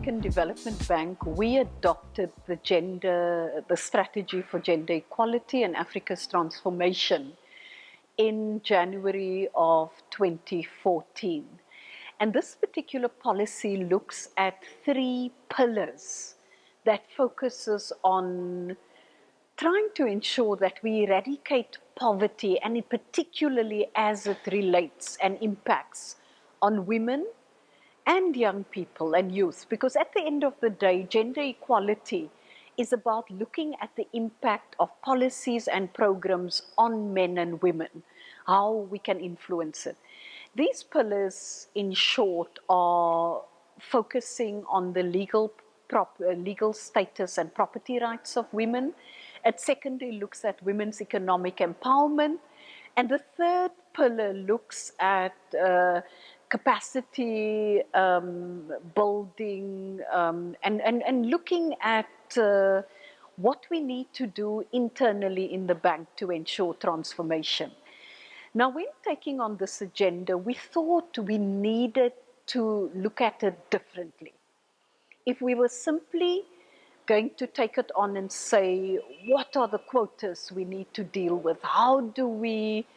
African Development Bank, we adopted the strategy for gender equality and Africa's transformation in January of 2014. And this particular policy looks at 3 pillars that focuses on trying to ensure that we eradicate poverty, and particularly as it relates and impacts on women and young people and youth. Because at the end of the day, gender equality is about looking at the impact of policies and programs on men and women, how we can influence it. These pillars, in short, are focusing on the legal status and property rights of women. It secondly looks at women's economic empowerment. And the third pillar looks at capacity building and looking at what we need to do internally in the bank to ensure transformation. Now, when taking on this agenda, we thought we needed to look at it differently. If we were simply going to take it on and say, what are the quotas we need to deal with? How do we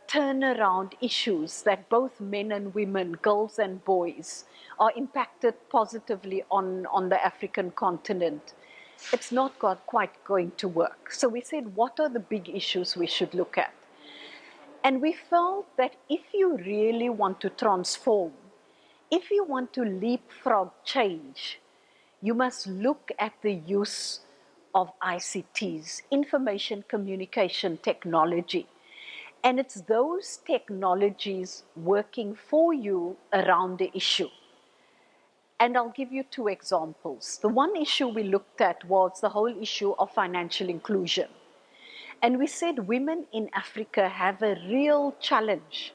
turn around issues that both men and women, girls and boys, are impacted positively on the African continent? It's not quite going to work. So we said, what are the big issues we should look at? And we felt that if you really want to transform, if you want to leapfrog change, you must look at the use of ICTs, information communication technology. And it's those technologies working for you around the issue. And I'll give you 2 examples. The one issue we looked at was the whole issue of financial inclusion. And we said women in Africa have a real challenge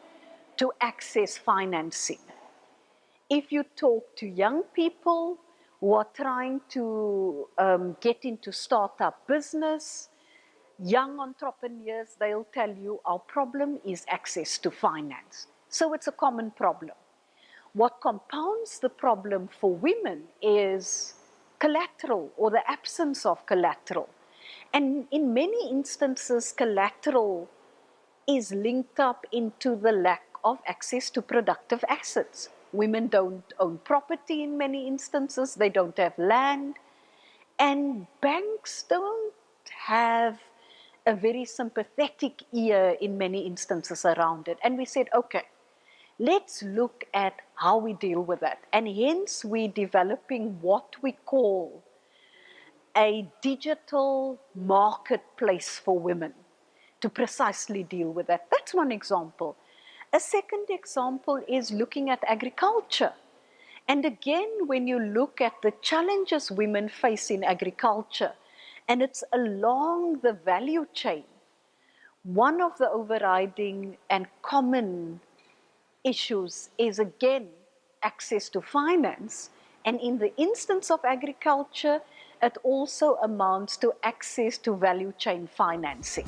to access financing. If you talk to young people who are trying to get into startup business, young entrepreneurs, they'll tell you our problem is access to finance. So it's a common problem. What compounds the problem for women is collateral or the absence of collateral. And in many instances, collateral is linked up into the lack of access to productive assets. Women don't own property in many instances, they don't have land, and banks don't have a very sympathetic ear in many instances around it. And we said, okay, let's look at how we deal with that. And hence we're developing what we call a digital marketplace for women to precisely deal with that. That's one example. A second example is looking at agriculture. And again, when you look at the challenges women face in agriculture, and it's along the value chain, one of the overriding and common issues is again access to finance. And in the instance of agriculture, it also amounts to access to value chain financing.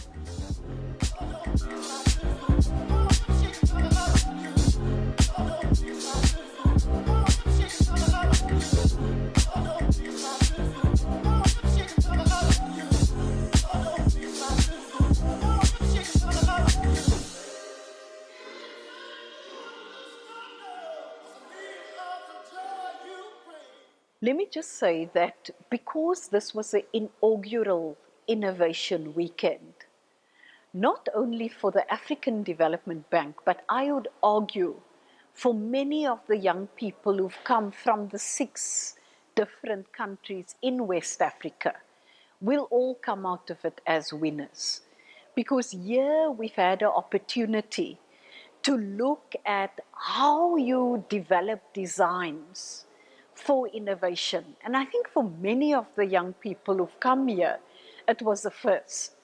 Let me just say that because this was an inaugural innovation weekend, not only for the African Development Bank, but I would argue for many of the young people who've come from the 6 different countries in West Africa, will all come out of it as winners. Because here we've had an opportunity to look at how you develop designs for innovation. And I think for many of the young people who've come here, it was the first.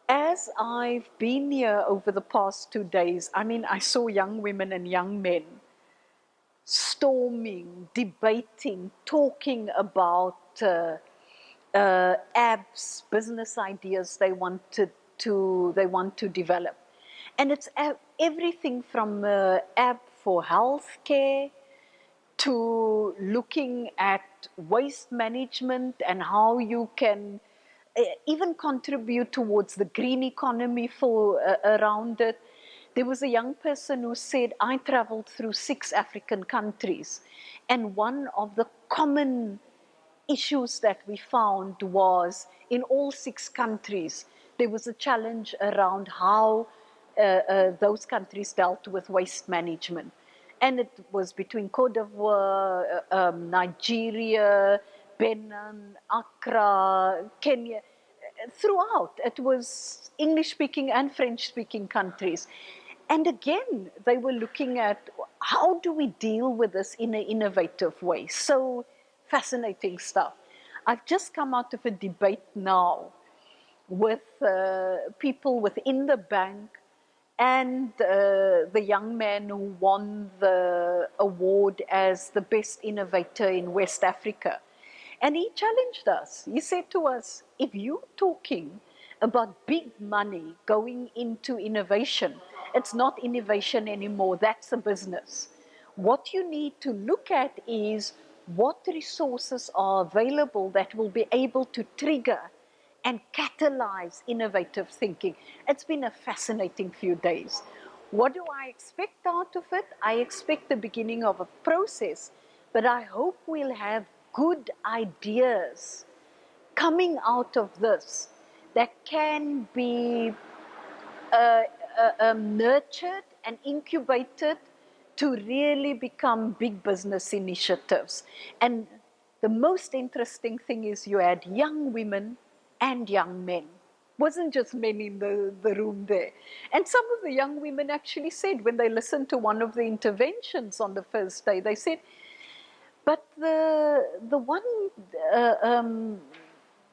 As I've been here over the past 2 days, I mean, I saw young women and young men storming, debating, talking about apps, business ideas they want to develop. And it's everything from app for healthcare to looking at waste management and how you can even contribute towards the green economy for around it. There was a young person who said, I traveled through 6 African countries, and one of the common issues that we found was in all 6 countries, there was a challenge around how those countries dealt with waste management. And it was between Cote d'Ivoire, Nigeria, Benin, Accra, Kenya. Throughout, it was English-speaking and French-speaking countries. And again, they were looking at how do we deal with this in an innovative way. So fascinating stuff. I've just come out of a debate now with people within the bank and the young man who won the award as the best innovator in West Africa. And he challenged us. He said to us, if you're talking about big money going into innovation, it's not innovation anymore, that's a business. What you need to look at is what resources are available that will be able to trigger and catalyze innovative thinking. It's been a fascinating few days. What do I expect out of it? I expect the beginning of a process, but I hope we'll have good ideas coming out of this that can be nurtured and incubated to really become big business initiatives. And the most interesting thing is you had young women and young men. Wasn't just men in the room there. And some of the young women actually said, when they listened to one of the interventions on the first day, they said, but the one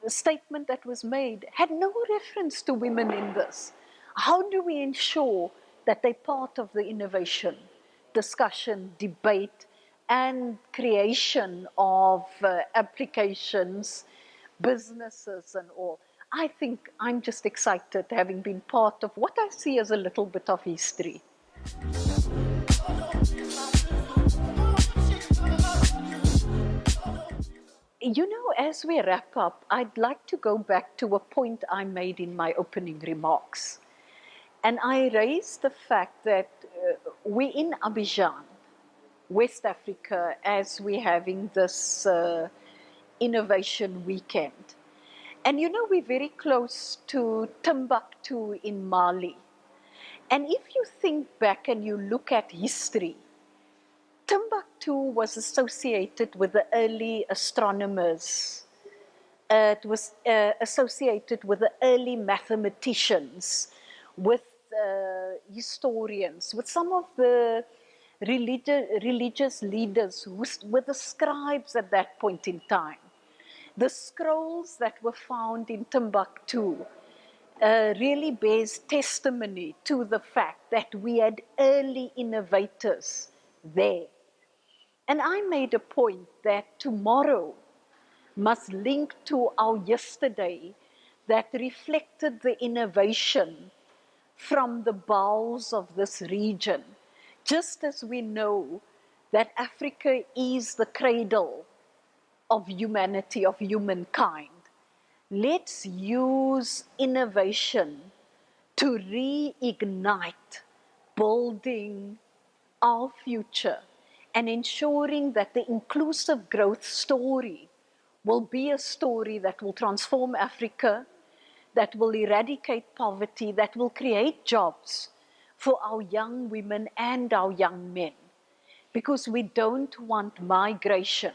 statement that was made had no reference to women in this. How do we ensure that they're part of the innovation, discussion, debate, and creation of applications, businesses and all? I think I'm just excited having been part of what I see as a little bit of history. You know, as we wrap up, I'd like to go back to a point I made in my opening remarks. And I raised the fact that we're in Abidjan, West Africa, as we're having this innovation weekend. And you know, we're very close to Timbuktu in Mali. And if you think back and you look at history, Timbuktu was associated with the early astronomers. It was associated with the early mathematicians, with historians, with some of the religious leaders who were the scribes at that point in time. The scrolls that were found in Timbuktu really bears testimony to the fact that we had early innovators there. And I made a point that tomorrow must link to our yesterday that reflected the innovation from the bowels of this region. Just as we know that Africa is the cradle of humanity, of humankind, let's use innovation to reignite building our future and ensuring that the inclusive growth story will be a story that will transform Africa, that will eradicate poverty, that will create jobs for our young women and our young men. Because we don't want migration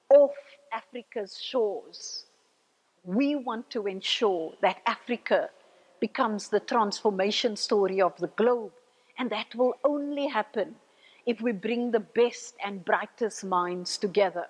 off Africa's shores. We want to ensure that Africa becomes the transformation story of the globe. And that will only happen if we bring the best and brightest minds together.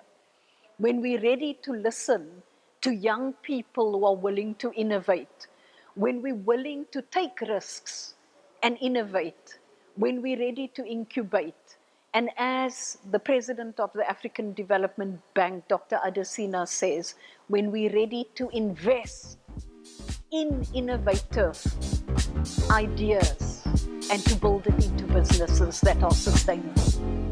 When we're ready to listen to young people who are willing to innovate, when we're willing to take risks and innovate, when we're ready to incubate, and as the president of the African Development Bank, Dr. Adesina, says, when we're ready to invest in innovative ideas and to build it into businesses that are sustainable.